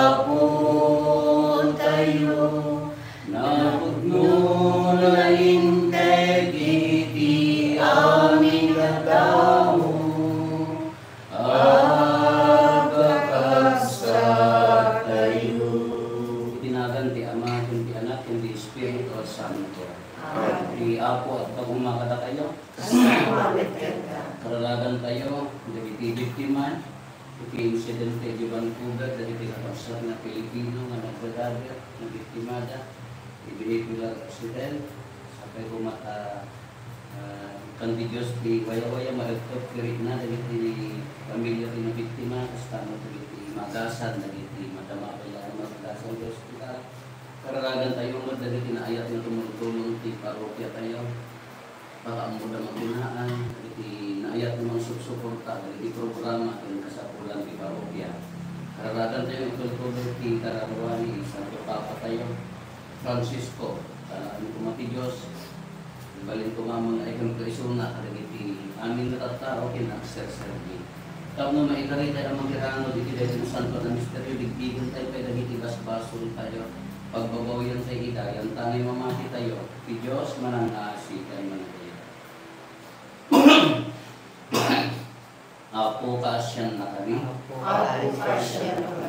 hapon tayo, napugno na hintay iti amin katamo, agkakasa tayo. Itinagan ti Ama, ti Anak, ti Espiritu Santo. Di Apo at pag-umakata kayo, karalagan tayo, dagiti biktima, iti insidente di Vancouver, dagiti kapasar na Pilipino nga nagdadagat, nabiktimada, ibinipula hospital, sapay kumata kan di Diyos di waya-waya maagtop kirit na, dagiti pamilya ti nabiktima, kastano dagiti magasan, dagiti madama kailangan magasan di hospital. Karalagan tayo mo dagiti na ayat na tumulong ti parokya tayo, para ang muda magbinaan, dagiti na ayat namang suporta, dagiti programa, ang kasapulan ti parokya. Karalagan tayo itultuloy ti Kararawani, Santo Papa tayo, Francisco, ano kumati Diyos, ibalin ko mamang ay kang kaisuna, dagiti amin na tattao, kinakserserbi. Tapos na maikari tayo ang magkirano, diti dahil ng Santo na Misteryo, digbigan tayo kay dagiti basbasul tayo, pagbabawian sa hidayan, tanay mamati tayo, ti Diyos manangasi tayo manangasi. Apo kaasyan na kami,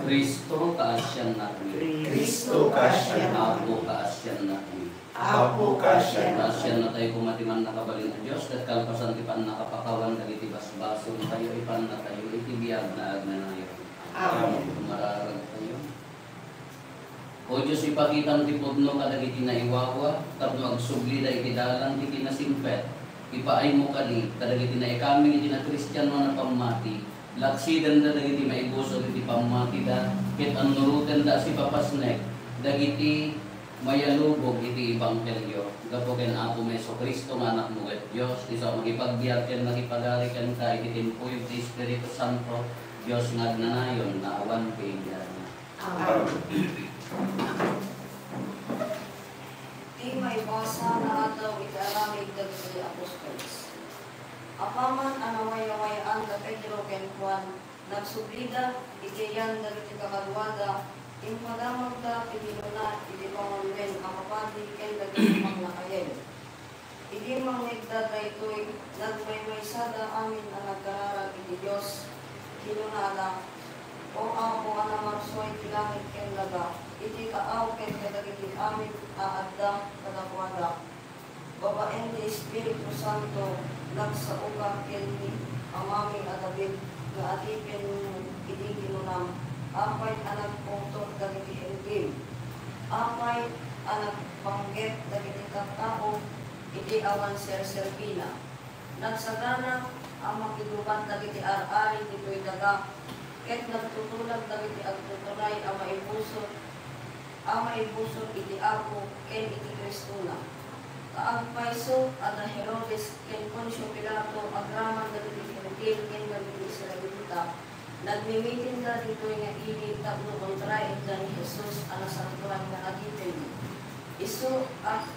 Kristo kaasyan na kami, Kristo kaasyan na kami, Apo kaasyan na kami, Apo kaasyan na kami. kaasyan na tayo kumatiman nakabalin na Diyos, at kalpasan ti pan nakapakawan, dagiti basbaso tayo, ipan na tayo, itibiyag na agnanayo. Amen. Tumararag tayo. O Diyos, ipakita mo ti pudno kadagiti na iwawa, tapno agsubli da itidalang ti kinasimpet, ipaay mo kani, kadagiti na ikami iti na Kristiyan mo na pamati, laksidan da dagiti maibusog iti pamati da, kit ang nurutan da si papasnek, dagiti mayalubog iti Ebanghelyo, gapo ken Apo Meso Kristo nga anak mo ket Diyos, isa magipagbiag ken magipagari ken ka iti timpuy ti Espiritu Santo, Diyos nga agnanayon na awan kaigyan. Di may basa na ataw itaramig dagiti apostoles. Apaman anaway-awayaan ka Pedro ken Juan, nagsublida, itiyan dagiti kakarwada, impadamag ka piniluna, iti pangunwen, akapadi ken dagiti manglakayen. Idi mangigda daytoy, nagmaymaysada amin ang nagkararag iti Diyos, kinunada, o ako anamarsoy ti langit ken laga, iti kaaw ken kadagiti amin aadda kadakwada. Babaen ti Espiritu Santo, nagsauka ken ni amami adabid, nga atipin iti kinunam, apay anak pungtot dagiti hentil, apay anak panggep dagiti tattao, iti awan serserbina. Nagsagana ang makiluban dagiti ar-ari dito'y daga, ket nagtutulag dagiti agtutunay ang maibusot iti Apo ken iti Kristuna. Kaagpayso ada Herodes ken Poncio Pilato agraman dagiti hentil ken dagiti Israelita. Nagmimitin da dito'y nga ili tapno kontraen da ni Jesus ang nasantuan nga adipin. Isu at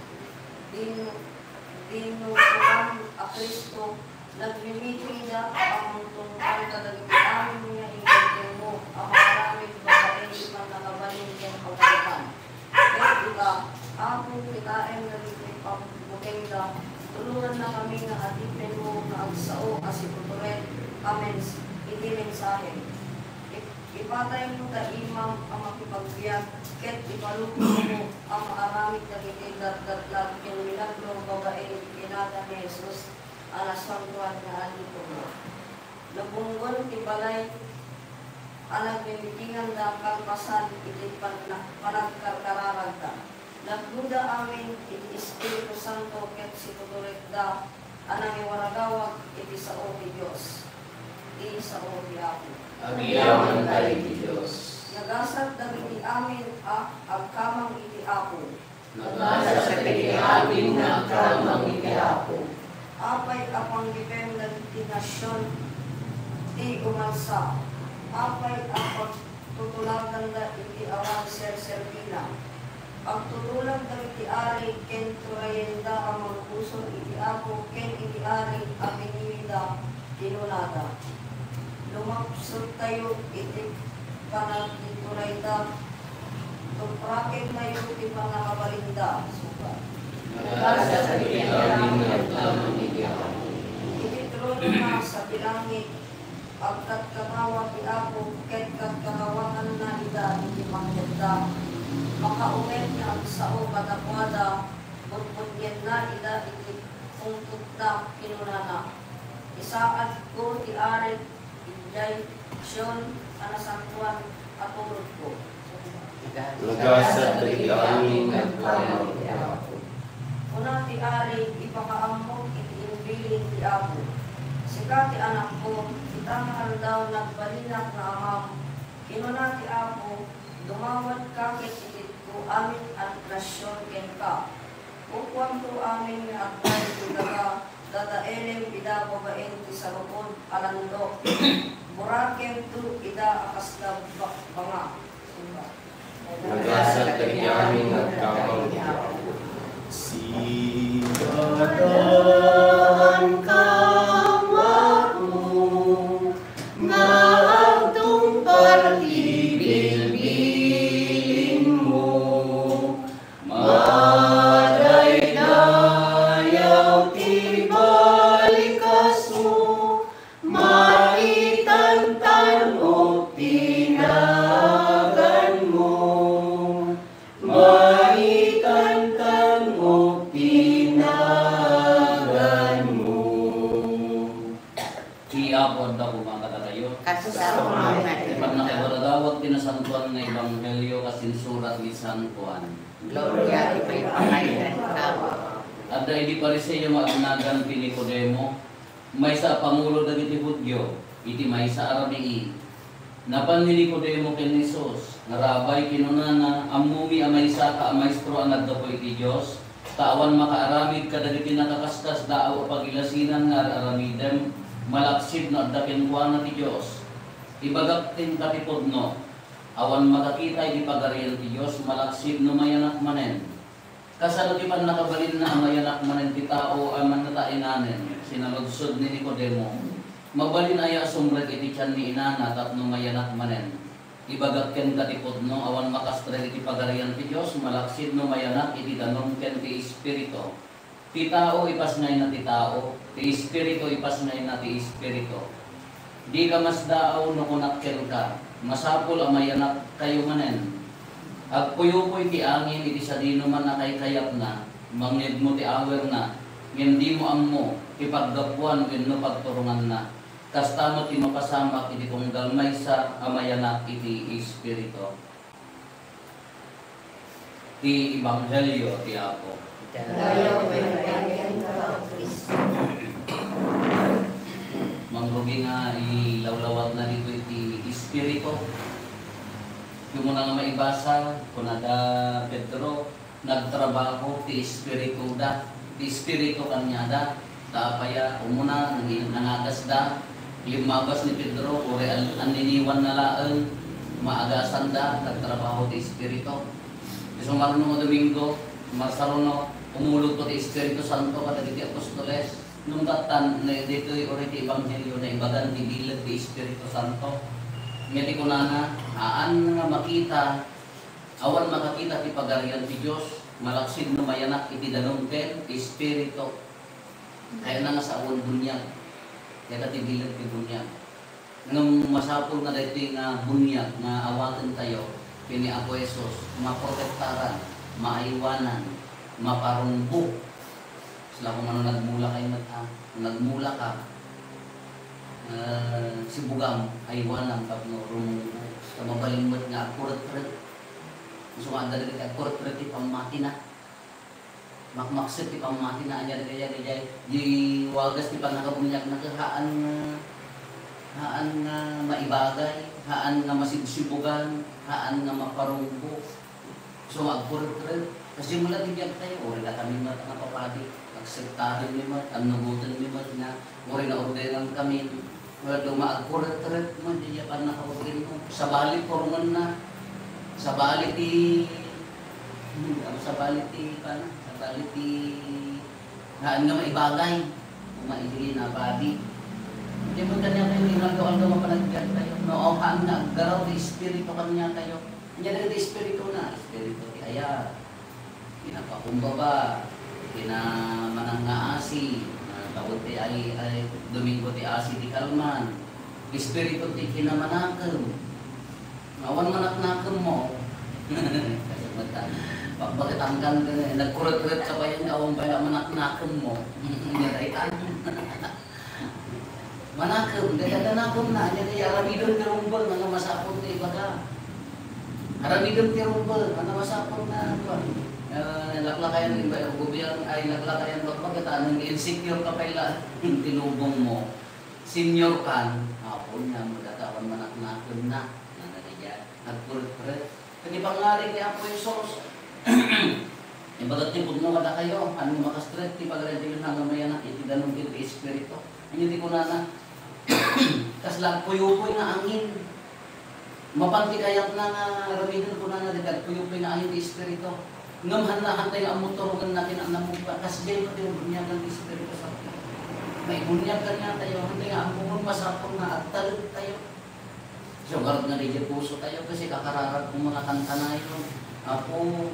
dinukulang a Kristo, nagmimitin da ang tungkol kadagiti amin nga ingin mo, ang maraming babaeng ipang nakabalin ken pagkaitan. Ket ika, Apo kitaen dagiti pagbuking da, tulungan na kami nga adipin mo nga agsao asikuturen. Amen. Iti mensahe. Ipatay mo ta imam ang makipagbiyak, ket ipalupin mo ang maaramid dagiti datdatlag ken milagro babaeng kinada ni Jesus alas santuan nga alito mo. Nabunggon ti balay alag mimitingan da kalpasan iti panagkarkararag da. Nagduda amin iti Espiritu Santo ket situturik da anang iwaragawag iti sao ti Dios. Iti sao ti Apo. Agiyaman tayo ti Diyos. Nagasat dagiti amin agkamang iti Apo. Nagasat dagiti amin nga agkamang iti Apo. Apay apang dipem dagiti nasyon ti umalsa. Apay apang tutulagan da iti awan serserbina. Pagtutulag dagiti ari ken turayenda ang mga puso iti Apo ken iti ari aminida tinunada. Lumapsot tayo iti panagtunay da sublida, tuprakit na yuti pa nakabalinda, suka. Nagasa sa ilalim ng tamang iyaw. Ititrono na sa bilangit, pagkat katawa piapo, ket kat katawangan na ida, hindi mangganda. Makaumet na ang sao katakwada, punpunyan na ida, iti pungtut na kinunana. Isaad ko ti arit, injay, syon, anasantuan, atulog ko. Nagasa sa ilalim ng tamang iyaw. Una ti ari, ipakaamok, iti imbilin ti apo. Sika ti anak ko, itanghal daw nagbalinak na amam. Kinuna ti apo, dumawat kakit itit ko amin at nasyon ken ka. Ukwam ko amin nga akbay ti daga, dadaelem ida babaen ti sarukod alandok. Burakem tu ida akasda banga. Nagasa sa ilalim ng tamang iyaw. Sigadan ka mo, nga agtong pag-ibig mo, madaydayaw ti balikas mo, maitantan o tinagan mo, maitantan o tinagan mo. Iapod na kumangkata kayo. Kasama Pag nakibaradawag din na santuan na Ebanghelyo kasing surat ni San Juan. Gloria ipay pakailan ka. At dahil di pariseo maagnagan ti Nicodemo, may sa pangulo dagiti Hudyo, iti may sa Arabii. Napan ni Nicodemo ken Jesus, nga rabay kinunana, ammumi amay sa ka maestro ang nagdapoy ti Dios, tawan makaaramid kadagiti nakakaskas daaw pagilasinan nga aramidem, malaksid na addaken kuana ti Dios. Ibagak tin katipodno, awan makakita iti pagarian ti Dios, malaksid no mayanak manen. Kasano ti man nakabalin na ang mayanak manen ti tao aman natainanen, sinaludsod ni Nicodemo. Mabalin aya sumreg iti tiyan ni inana tapno mayanak manen. Ibagak ken katipodno, awan makastre iti pagarian ti Dios, malaksid no mayanak iti danom ken ti Espiritu. Ti tao ipasngay na ti tao, ti Espiritu ipasngay na ti Espiritu. Di ka mas daaw no kunakkel ka, masapul ang mayanak kayo manen. Agpuyo-puy ti angin iti sadino man na kay kayap na, mangnid mo ti awer na, hindi mo ammo, ipaggapuan wenno pagturungan na. Kasta mo ti mapasamak iti tunggal may sa amayanak iti Espiritu. Ti Ebanghelyo ti Apo. Dayo ipay ka, Kristo. Mangrugi nga ilawlawat na dito iti Espiritu. Yung muna nga maibasa, kunada Pedro, nagtrabaho ti Espiritu da. Ti Espiritu kanya da. Tapaya, umuna, nangagas da. Limabas ni Pedro, uri aniniwan na laang, maagasan da, nagtrabaho ti Espiritu. So marunong mo Domingo, masaruno, umulot ko ti Espiritu Santo kada ti Apostoles. Nung katan, dito uri ti Ebanghelyo na ibagan ti bilag ti Espiritu Santo. Ngiti ko na aan nga makita, awan makakita ti pagarian ti Diyos, malaksid no mayanak iti danong ken, ti Espiritu. Kaya na nga sa awan bunyag, kaya ti bilag ti bunyag. Nung masapol nga dito nga bunyag, nga awaten tayo, kini Apo Jesus, maprotektaran, maiwanan, maparumbok. Sila kung ano nagmula kayo nagmula ka, si Bugam ay walang tapno rumunggo. Kamabalimot nga akurat-kurat. Gusto nga dali ka akurat-kurat ti pamati na. Makmaksit ti pamati na anya kaya di wagas ti panakabunyag na haan nga maibagay, haan nga masibsibugan, haan nga maparunggo. So akurat-kurat. Kasi mula tibiyag tayo, ori na kami mat ang papadi. Akseptahin ni mat, anugutan ni mat na, ori na orderan kami. Wala dumaagkurat-kurat mo, di niya pa nakaugin mo. Sa bali, porman na. Sa bali ti... Sa bali ti... Sa bali ti... Haan nga maibagay. Kung maibigay na badi. Hindi mo kanya kayo, inagawa nga mapanagyan tayo. No, haan nga, garaw ti Espiritu kanya tayo. Yan ang espiritu na. Espiritu ti aya. Pinapakumbaba. Pinamanang nga asi. Tawag ti ay Domingo ti asi ti kalman. Espiritu ti kinamanakam. Awan manaknakam mo. Kasi mata. Bakit hanggang nagkurat-kurat ka pa yan, awang pala manaknakam mo. Niraitan. Manakam, dahil nanakam na. Dahil aramidon ti rumbol, mga masapon ti ibaga. Aramidon ti rumbol, mga masapon na. Laklakayan, gubiyang ay laklakayan, bakit insecure ka pala, tinubong mo. Senior kan, hapon na, magkatawan manaknakam na. Nagkurat-kurat. Kani pangaling ni Apo Isos. Ibagat ni pudno kada kayo, ano makastret ti pagready na gamay na itidanong ti espiritu. Anyo di ko na kaslag puyo-puy na angin. Mapanti kayat na nga ramidon ko na dekat puyo-puy na angin ti espiritu. Ngamhan na hantay ang motorugan natin ang namugpa. Kasi dahil pati ang bunyagan ti espiritu sa atin. May bunyagan niya tayo, hantay ang buong pasapong na at talog tayo. So, garot na rin puso tayo kasi kakararag ng mga kanta na yun. Ako,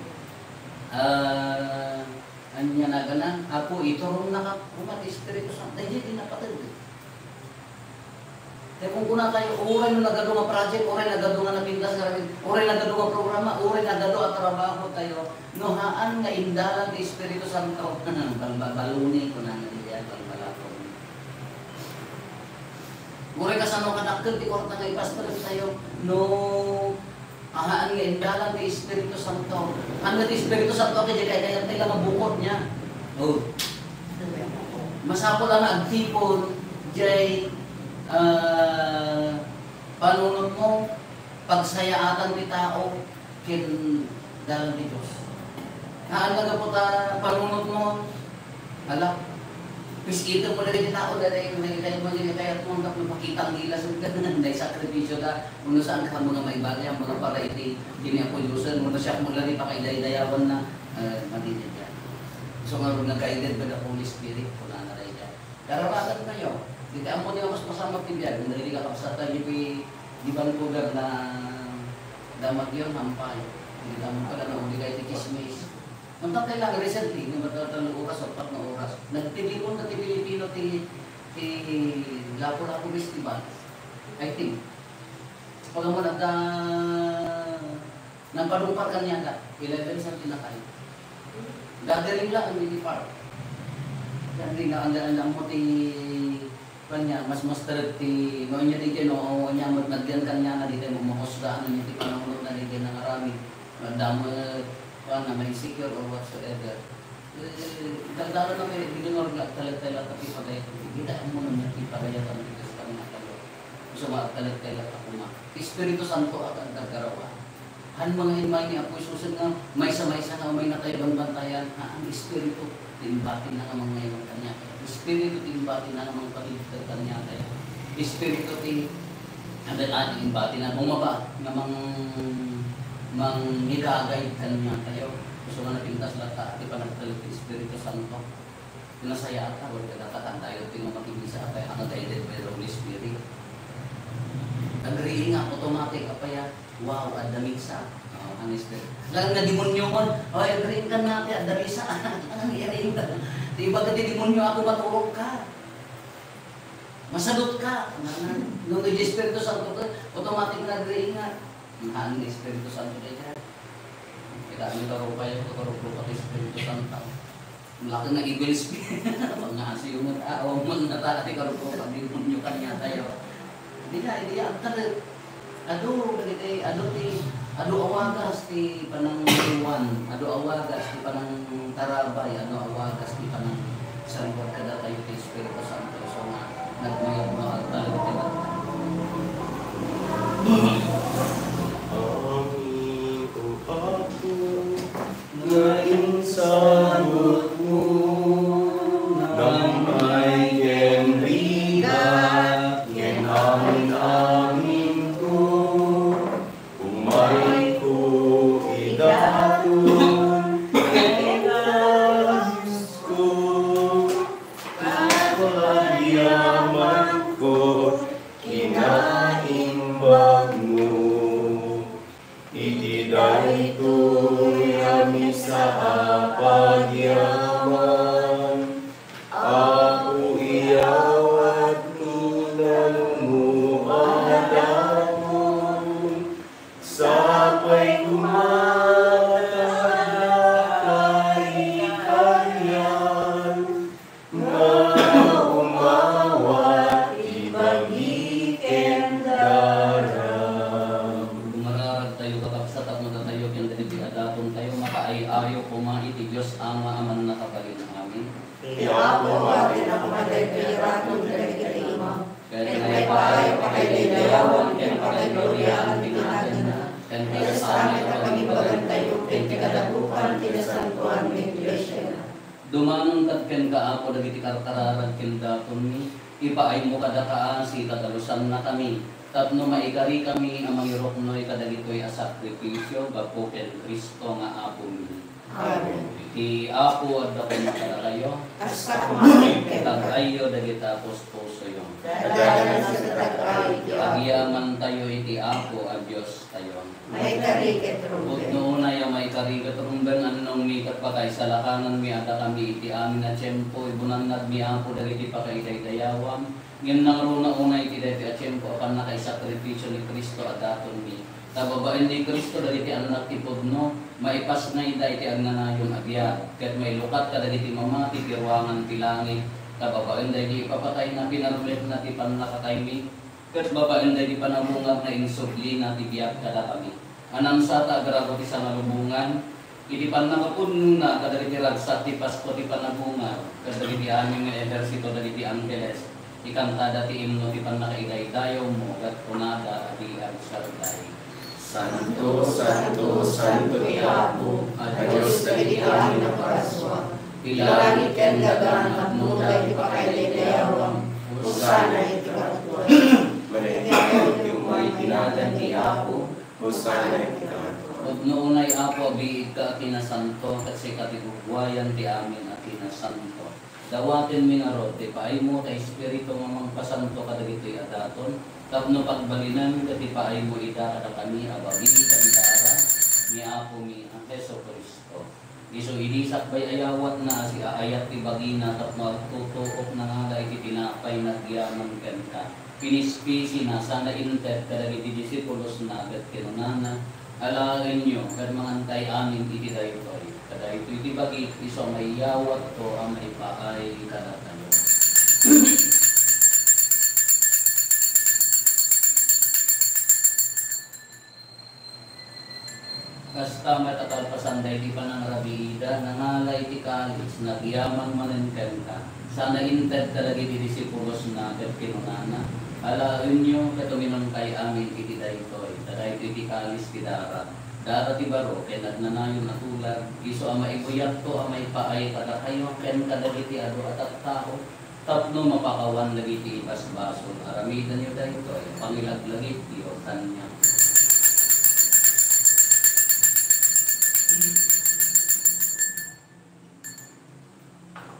anya na ganan, ako iturong na kumat Espiritu Santo. Dahil hindi napatid. Kaya kung kuna tayo, uray na nagado nga project, uray nagado nga napintas, uray nagado nga programa, uray nagado at trabaho tayo, nohaan nga indalan ng Espiritu Santo. Baluni ko na naliyan, balbalakon. Uray kasano ka nakil, di ko nga ipastor tayo, no, ahaan nga indalan ng Espiritu Santo. Ang ng Espiritu Santo, kaya tayo mabukot niya. Oh. Masapo lang ang tipon, jay, panunod mo, pagsayaatan ni tao, kin dalan ni Diyos. Naalaga po ta, panunod mo, alak, piskito mo na rin tao, dahil kayo mo din kaya kung makita ang ilas, dahil sakripisyo ka, kung saan ka mga maibagay, ang mga para iti, diniapulyusan, muna siya mula rin pa kaiday-dayawan na matitid yan. So nga rin nag-guided by the Holy Spirit, kung na rin yan. Karabasan kayo, hindi mo niya mas masama pindiyan, kung narinig ka kapsatan niyo di Vancouver na damat yun, hampay. Hindi naman pala na uli kayo ti chismis. Nantang kailangan recently, na matatalong oras o 4 na oras, nagtipon na ti Pilipino ti Lapu-Lapu Festival. I think. Pag mo nagpadumpar ka niya ka, 11 sa tinakay. Gathering lang ang mini park. Gathering lang ang mo ti kanya, mas talag ti, noon niya dito, no, niya magnagyan kanya na dito, mamusgaan na niya ti panahon na dito ng arami. Damo na may secure or whatsoever. Dagdalo na may binunor na talag-talag at ipagayat. Kita mo naman yung ipagayat ang dito sa kanya talo. Gusto mga talag-talag ako ma. Espiritu Santo ang nagkarawa. Han mga himay ni Apo Isus nga, may sa-maysa na may natayabang bantayan, ang Espiritu, timbatin na nga mga ngayon kanya. Espiritu, timbatin na nga mga pagigitag kanya kaya. Espiritu, timbatin na bumaba nga mangigagay kanya kayo. Gusto nga napintas lata, di pa nagtalit ng Espiritu Santo. Pinasaya ata, wala kagatakan tayo, tinamakinig-isa kaya ang guided by the Holy Spirit. Nag-reading nga, automatic, apaya, wow, adamisa. Ang Espiritu. Lang na demonyo mo, ay, agree ka natin, adamisa. Ang nangyari ka. Diba ka demonyo ako, matulog ka. Masagot ka. Nung Espiritu Santo ka, automatic nag-reading nga. Ang Espiritu Santo kaya. Kita ang karupayan ko, karupayan Espiritu Santo. Malaki na evil spirit. Pag-asi yung tao, mag-natati karupayan, demonyo kanya tayo. Hindi ang talag. Ado awagas ti panang iwan, ado awagas ti panang tarabay, ado awagas ti panang sanggol kada tayo ti Espiritu Santo. So nga, nagmayag mo at talag tila. Ngayon sagot mo ng may genrida, yan ang amin ko, umay ko idatun, Diyos ko, kapagyaman ko, kinaimbag mo, iti daytoy ami sa apagyaman. Ako iyawat tunan mo adamon, sapay kumatahadakayan, nga umawat ibagiken daram. Gumararag tayo kakapsat at magatayo kang dali adatong tayo makaayayo kumait ti Diyos Ama aman nakabalin amin. Ako atin ako madagiraton dagiti ima. Kaya Kaya paay pakailayawan ken pakaigloriaan tinagan na. Kaya sa amin na pangibagan tayo ken tikadapukan tinasantuan ng Iglesia. Dumanong ken kaapo dagiti karkararag ken daton mi ipaay mo kadataan si kadalusan na kami. Tapno maikari kami ang mangiroknoy kadagitoy a sakripisyo bago ken Kristo nga apo mi. Amen. Iti apo at ako makalayo. Hasta kumain ken Tagayo dagita puso yung. kadalanan sa tatagay ti Agyaman tayo iti apo a Diyos tayo. may kariket rumben. Noon na yung may karigat rumben anong mi kapakay sa lakanan mi ada kami iti amin na tiyempo ibunanad mi apo dagiti pakaiday dayawam. Ngem nang runa una iti dagiti a tiyempo apan nakay sakripisyo ni Kristo at daton mi. Tababain ni Kristo dagiti anak ti pudno maipas na ida iti agnanayon agya ket may lukat ka dagiti mamati ti ruangan ti langit. Tababain dagiti ipapatay na pinarulit na ti panlakatay mi. Ket babaen dagiti panabungag na insubli na ti biyak kada kami. Anang sata agrabo ti sangalubungan iti panakapuno na kadagiti ragsat ti Pasko ti panabunga kadagiti aming nga ehersito dagiti anggeles ikantada ti imno ti panakaidaydayaw mo ket kunada ati agsarday. Santo, Santo, Santo ti Apo, Diyos dagiti amin ang paraswa. Ilangit ken dagan at muday ti pakailayawam. Husana iti karatuan. manayang yung may tinagan ti Apo, Husana iti karatuan. Ug noonay apo biig ka kinasanto kasi katiguguayan ti amin at kinasanto. Dawaten mi nga rod ti paay mo ta espiritu mamang pasanto kadagitoy adaton. Tapno pagbalinan kati paay mo ida kada kami abagi kaditara ni apo mi ang Hesus Kristo. Iso inisak bay ayawat na si aayat ti bagina tapno tutuok na nga iti tinapay nagyaman kanta. Pinispisi na sana inted kadagiti disipulos na ket kinunana alain nyo kad mangantay amin iti daytoy. Kada ito iti bagi iso may yawat to ang may paay kada tayo. Kasta matatalpasanday di panangrabida, nangalay ti kalis, nagyaman manenken ka. Sana inted talagi ti disipulos na ket kinunana. Alain nyo katuminon kay amin iti daytoy. Tada iti kalis ti dara. Dara ti baro ken nagnanayon na tulag. Iso ang maibuyat to ang may paay kada kayo ken kadagiti adu at tao. Tapno mapakawan dagiti ibas-basol. Aramidan nyo daytoy. Pangilaglagit ti otan niya.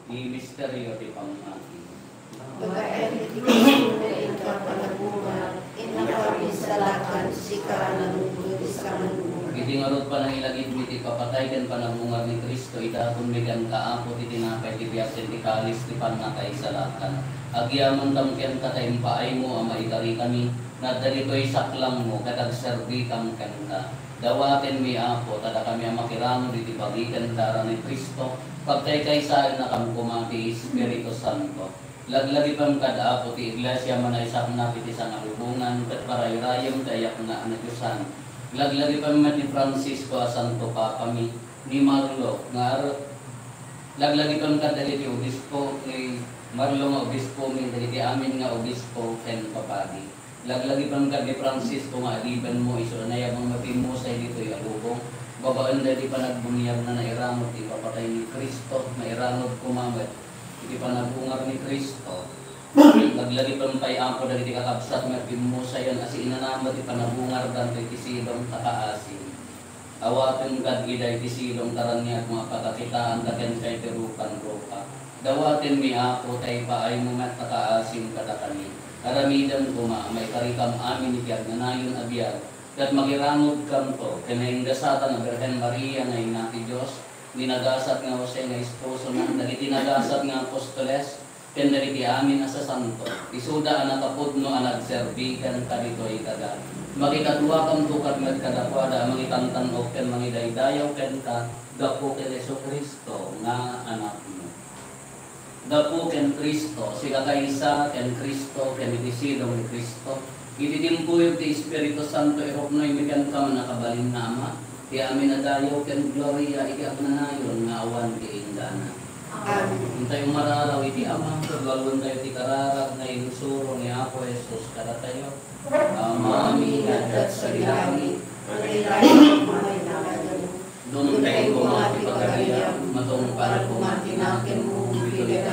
Ni misteryo ti pamati. Bagayan iti kasunod ito panabungan. Inakabisalakan sika nanugod sa manunod. Iti ngarot pa nang ilagid mi ti papatay ken panabungar ni Kristo idaton megan kaapo ti tinapay ti biyak ti kalis ti pannakay salakan. Agyaman kam ken katay paay mo ang maitari kami nadalitoy saklang mo katag serbi kam kanta. Dawaten mi apo tada kami ang makirano iti bagikan dara ni Kristo. Pagkay kaysa na kam kumati Espiritu Santo. Laglagi pam kada apo ti iglesia manaysak na piti sangalubungan ket parayrayom dayak na anagyusan. Laglagi pam ni Francisco a Santo Papa mi ni Marlo nga laglagi pam kada iti obispo ni Marlo nga obispo mi dagiti amin nga obispo ken papadi. Laglagi pam kada Francisco nga aliban mo iso na yamang mapimo sa ditoy alubong. Babaan dati panagbunyag na nairanod ti papatay ni Kristo, nairanod kumamat iti panabungar ni Kristo. Naglagi pampay ampo dati kakabsat nga pimusa yan as inanamat ti panabungar danto iti silong takaasin. Awaten kad iday ti silong taranya at mga pagkakitaan daken kay tirupan ropa. Dawaten mi ako tay paay mo mat takaasin kada kami. Karamidan kuma may karikam amin iti agnanayon abiyag. kat magirangod kanto, kinaingasatan ng Birhen Maria na ina ti Diyos, dinagasat nga Jose nga esposo na, dagiti nagasat nga apostoles, ken dagiti amin asa santo, isuda ang nakapudno ang nagserbikan kadito ikaga. Makikadua kang tukad nagkadakwada, mangitantanok ken mangidaydayaw ken ka, gapo ken Yesu Kristo nga anak mo. Gapo ken Kristo, siga kaysa ken Kristo, ken itisidong ni Kristo, ititimpuyo ti Espiritu Santo, iroknoy mikan ka manakabalin na Ama, ti amin adayaw ken gloria, iti agnanayon nga awan ti indana. Hintay umararaw iti Ama, paglalun tayo ti kararag na inusuro ni Apo Jesus kada tayo. Ama amin at sa dilangit, Pagkailangan mamay na kagano. doon tayo kumati pagkariya, matong para Kumatinakin mo, bigay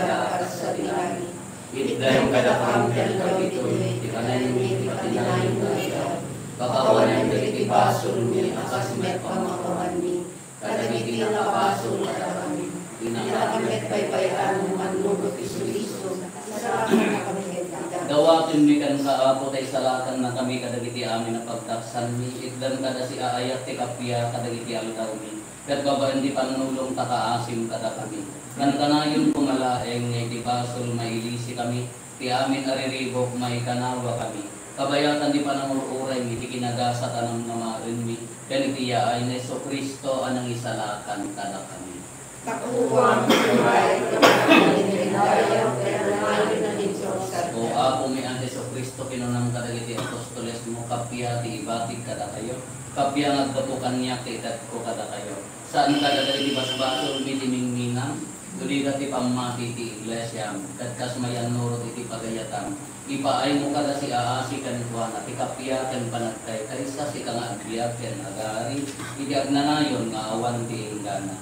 sa dilangit. itdayong kadakang ken kabitoy, ti kanan mi ti patinayon na ikaw. Pakawanan ti basol mi, akasmet pamakawan mi, kadagiti ang kapasol at kami. Inakamit paypayan mo manlugot iso-iso, sa akin na kami kailangan. Dawatin mi kan kaapo tay salatan na kami kadagiti amin na pagtaksan mi, itdan kada si aayat ti kapya kadagiti aldaw mi. Kat babaan di panulong takaasim kada kami. Kan kanayon pumalaeng nga iti basol mailisi kami, ti amin ariribok maikanawa kami. Kabayatan di panangururay mi, ti kinagasat anang namarin mi, kan itiyaay na Yesu Kristo anang isalakan kada kami. Takuwang buhay, kapag-ininayaw, kaya lumayo na dito sa O ako may ang Yesu Kristo kinunang kadagiti apostoles mo, kapya ti ibatig kada kayo, kapya nagkapukan niya kitat ko kada kayo. Saan kadagiti basbasol mi timingminang, duli ti pamati ti iglesia, katkas mayan nurot iti pagayatan. Ipaay mo kada si aasi kan kuana, ti kapya kan panagkay, kaysa si kang agbiyak kan agari, iti agnanayon nga awan ti ingana.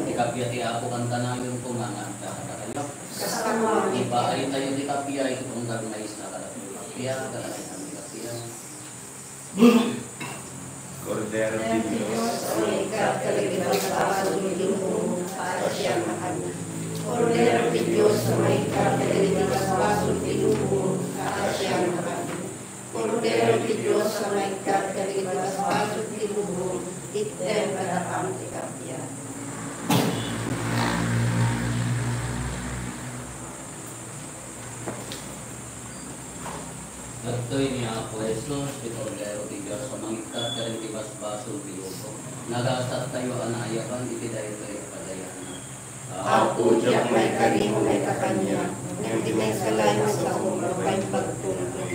Ti kapya ti ako kan kanayon kumangan kada kayo. kasama ni Ipaay tayo ti kapya, ito kong gagmais na kada kapya, kada kapya. Cordero de Dios, Cordero de Dios, may karkaligas baso tinubo, kaasyan na kami. Cordero de Dios, may karkaligas baso tinubo, item kadakam ti kapya. Nagtoy niya ako Jesus, ti Cordero de Dios, mangikat ka rin ti basbaso tinubo. Nagasat tayo anayakan, iti dayo tayo padayanan. Ako diyak may karimo may kakanya, nang dinensalayan sa ulo, may pagtulog na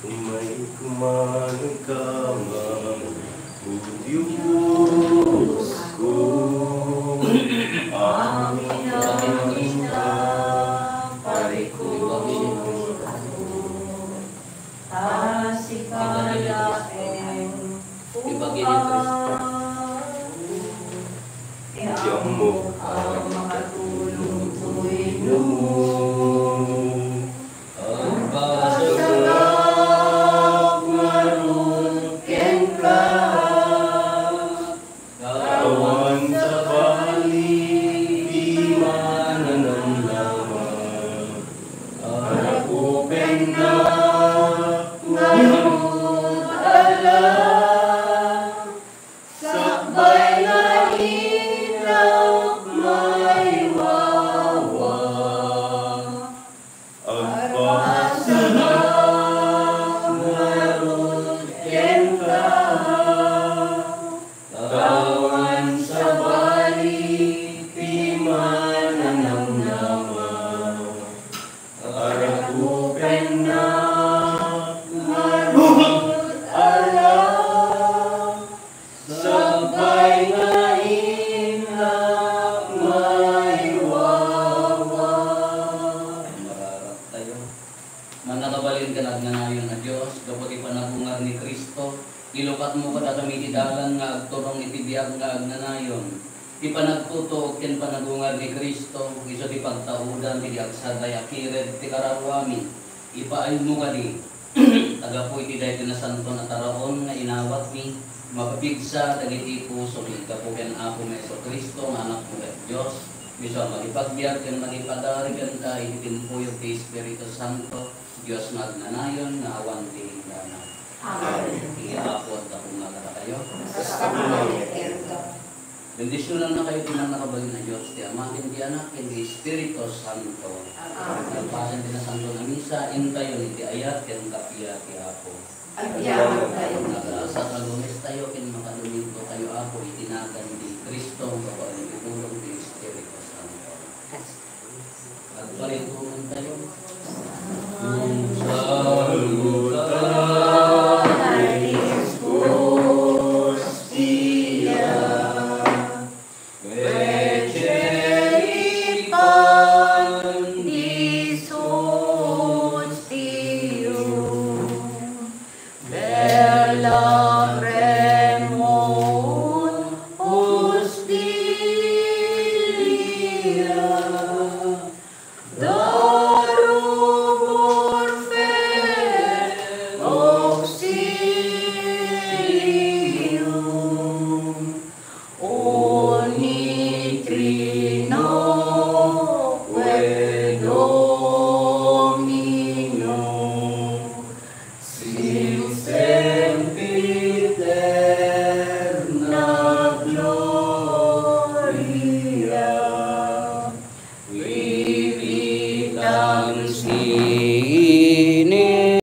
may kumain ka man, o Diyos ko. Amin na parikot ako. Asikalaeng Ibagin ni Kristo. Diyan mo ang makatulong ko'y noon. Ang basag Pasalak ngayon ken ka, kawan sa balik, di mananamlaman. Arapupen na ngayon ala, sakbay na ilaw may wawa. Ang pasalak ngayon ken ka, kawan sa balik, di mananamlaman. Arapupen na ngayon ala, sabay nga inak may wawa. mararap tayo. Manakabalin ka nagnanayon na Diyos, kapag ipanabungar ni Kristo, ilukat mo ka kami dalan nga agturong itibiyag nga agnanayon. Ipanagtuto ken panagungar ni Kristo, iso ti pagtaudan ti agsaday akired ti karawami. Ipaay mo kadi, taga po iti dahil na santo na taraon nga inawat mi mapapigsa dagiti puso mi kapuken ako Meso Kristo nga anak mo ket Dios bisa magipagbiag ken magipadari ken ta iti timpuyog ti Espiritu Santo Dios magnanayon nga awan ti hingganan. Amen. Iapod ako nga kayo. Basta kumalit ka. Bendisyonan na kayo tinang nakabalik na Diyos, ti Ama, ti Anak, ti Espiritu Santo. Nagpasan din na Santo na Misa, intayo ni ti ayat, ken kapiya ti Apo. Agyaman tayo. Nag-asa sa lunes tayo, ken makaluminto tayo Apo, itinagan ni Kristo, kapag itulong ti Espiritu Santo. Nagpalitunan tayo. Gloria,